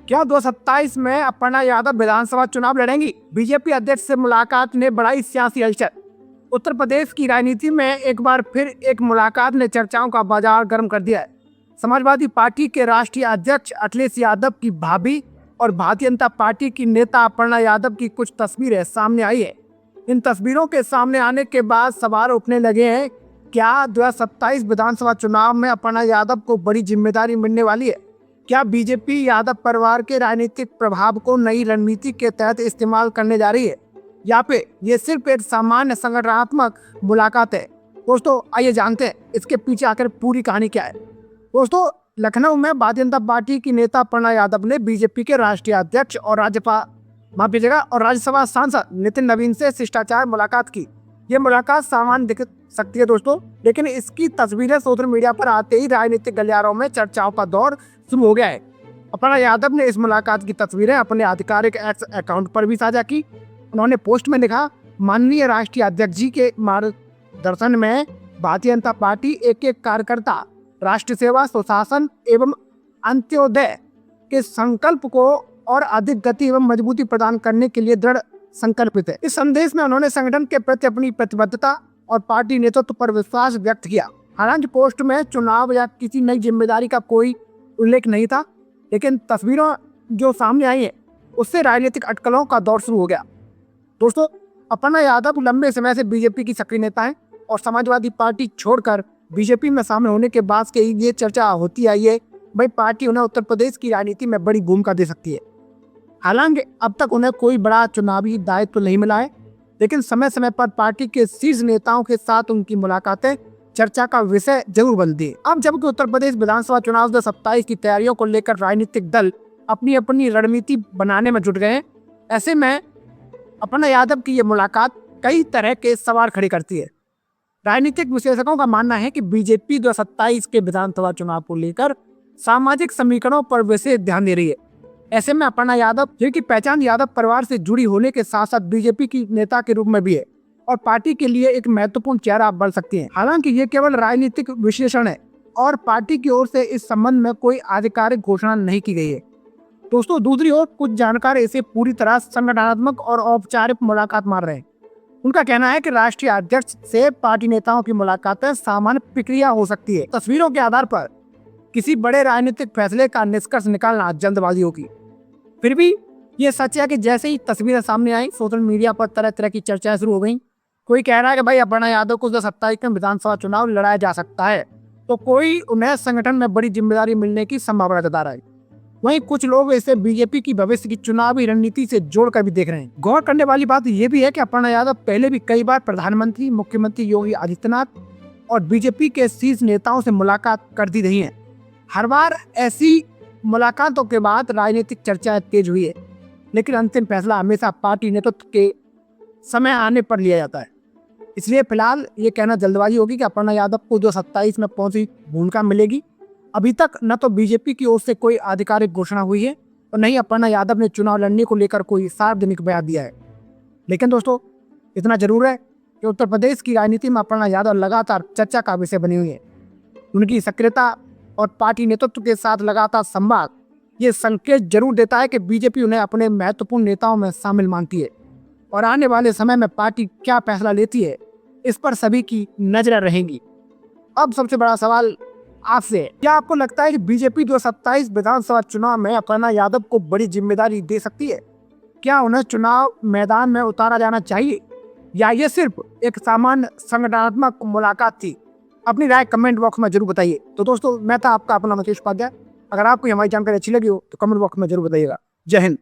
क्या 2027 में अपर्णा यादव विधानसभा चुनाव लड़ेंगी? बीजेपी अध्यक्ष से मुलाकात ने बढ़ाई सियासी हलचल। उत्तर प्रदेश की राजनीति में एक बार फिर एक मुलाकात ने चर्चाओं का बाजार गर्म कर दिया है। समाजवादी पार्टी के राष्ट्रीय अध्यक्ष अखिलेश यादव की भाभी और भारतीय जनता पार्टी की नेता अपर्णा यादव की कुछ तस्वीरें सामने आई है। इन तस्वीरों के सामने आने के बाद सवाल उठने लगे हैं, क्या 2027 विधानसभा चुनाव में अपर्णा यादव को बड़ी जिम्मेदारी मिलने वाली है? क्या बीजेपी यादव परिवार के राजनीतिक प्रभाव को नई रणनीति के तहत इस्तेमाल करने जा रही है, या फिर ये सिर्फ एक सामान्य संगठनात्मक मुलाकात है? दोस्तों आइए जानते हैं इसके पीछे आकर पूरी कहानी क्या है। दोस्तों, लखनऊ में भारतीय जनता पार्टी की नेता अपर्णा यादव ने बीजेपी के राष्ट्रीय अध्यक्ष और राज्यसभा सांसद नितिन नवीन से शिष्टाचार मुलाकात की। ये मुलाकात सामान्य दिख सकती है दोस्तों, लेकिन इसकी तस्वीरें सोशल मीडिया पर आते ही राजनीतिक गलियारों में चर्चाओं का दौर शुरू हो गया है। अपर्णा यादव ने इस मुलाकात की तस्वीरें अपने आधिकारिक एक्स अकाउंट पर भी साझा की। उन्होंने पोस्ट में लिखा, माननीय राष्ट्रीय अध्यक्ष जी के मार्गदर्शन में भारतीय जनता पार्टी एक एक कार्यकर्ता राष्ट्र सेवा, सुशासन एवं अंत्योदय के संकल्प को और अधिक गति एवं मजबूती प्रदान करने के लिए दृढ़ संकल्पित है। इस संदेश में उन्होंने संगठन के प्रति अपनी प्रतिबद्धता और पार्टी नेतृत्व पर विश्वास व्यक्त किया। हालांकि पोस्ट में चुनाव या किसी नई जिम्मेदारी का कोई उल्लेख नहीं था, लेकिन तस्वीरों जो सामने आई है उससे राजनीतिक अटकलों का दौर शुरू हो गया। दोस्तों, अपर्णा यादव लंबे समय से बीजेपी की सक्रिय नेता हैं और समाजवादी पार्टी छोड़कर बीजेपी में शामिल होने के बाद से ये चर्चा होती आई है भाई पार्टी उन्हें उत्तर प्रदेश की राजनीति में बड़ी भूमिका दे सकती है। हालांकि अब तक उन्हें कोई बड़ा चुनावी दायित्व तो नहीं मिला है, लेकिन समय समय पर पार्टी के शीर्ष नेताओं के साथ उनकी मुलाकातें चर्चा का विषय जरूर बनती है। अब जबकि उत्तर प्रदेश विधानसभा चुनाव 2027 की तैयारियों को लेकर राजनीतिक दल अपनी अपनी रणनीति बनाने में जुट गए हैं, ऐसे में अपर्णा यादव की ये मुलाकात कई तरह के सवाल खड़े करती है। राजनीतिक विशेषज्ञों का मानना है कि बीजेपी 2027 के विधानसभा चुनाव को लेकर सामाजिक समीकरणों पर विशेष ध्यान दे रही है। ऐसे में अपर्णा यादव, जिनकी पहचान यादव परिवार से जुड़ी होने के साथ साथ बीजेपी की नेता के रूप में भी है और पार्टी के लिए एक महत्वपूर्ण चेहरा बन सकती हैं। हालांकि ये केवल राजनीतिक विश्लेषण है और पार्टी की ओर से इस संबंध में कोई आधिकारिक घोषणा नहीं की गई है। दोस्तों, दूसरी ओर कुछ जानकार इसे पूरी तरह संगठनात्मक और औपचारिक मुलाकात मान रहे हैं। उनका कहना है कि राष्ट्रीय अध्यक्ष से पार्टी नेताओं की मुलाकातें सामान्य प्रक्रिया हो सकती है। तस्वीरों के आधार पर किसी बड़े राजनीतिक फैसले का निष्कर्ष निकालना जल्दबाजी होगी। फिर भी ये सच है कि जैसे ही तस्वीरें सामने आई, सोशल मीडिया पर तरह तरह की चर्चाएं शुरू हो गई। कोई कह रहा है कि भाई अपर्णा यादव को 2027 में विधानसभा चुनाव लड़ाया जा सकता है, तो कोई उन्हें संगठन में बड़ी जिम्मेदारी मिलने की संभावना जता रहा है। वहीं कुछ लोग इसे बीजेपी की भविष्य की चुनावी रणनीति से जोड़कर भी देख रहे हैं। गौर करने वाली बात यह भी है कि अपर्णा यादव पहले भी कई बार प्रधानमंत्री, मुख्यमंत्री योगी आदित्यनाथ और बीजेपी के शीर्ष नेताओं से मुलाकात करती रही है। हर बार ऐसी मुलाकातों के बाद राजनीतिक चर्चाएं तेज हुई है, लेकिन अंतिम फैसला हमेशा पार्टी नेतृत्व के समय आने पर लिया जाता है। इसलिए फिलहाल ये कहना जल्दबाजी होगी कि अपर्णा यादव को 2027 में कौन सी भूमिका मिलेगी। अभी तक न तो बीजेपी की ओर से कोई आधिकारिक घोषणा हुई है और न ही अपर्णा यादव ने चुनाव लड़ने को लेकर कोई सार्वजनिक बयान दिया है। लेकिन दोस्तों, इतना जरूर है कि उत्तर प्रदेश की राजनीति में अपर्णा यादव लगातार चर्चा का विषय बनी हुई है। उनकी सक्रियता और पार्टी नेतृत्व के साथ लगातार संवाद ये संकेत जरूर देता है कि बीजेपी उन्हें अपने महत्वपूर्ण नेताओं में शामिल मानती है और आने वाले समय में पार्टी क्या फैसला लेती है इस पर सभी की नजरें रहेंगी। अब सबसे बड़ा सवाल आपसे है, क्या आपको लगता है कि बीजेपी 2027 विधानसभा चुनाव में अपर्णा यादव को बड़ी जिम्मेदारी दे सकती है? क्या उन्हें चुनाव मैदान में उतारा जाना चाहिए या ये सिर्फ एक सामान्य संगठनात्मक मुलाकात थी? अपनी राय कमेंट बॉक्स में जरूर बताइए। तो दोस्तों, मैं था आपका अपना मुकेश उपाध्याय। अगर आपको हमारी जानकारी अच्छी लगी हो तो कमेंट बॉक्स में जरूर बताइएगा। जय हिंद।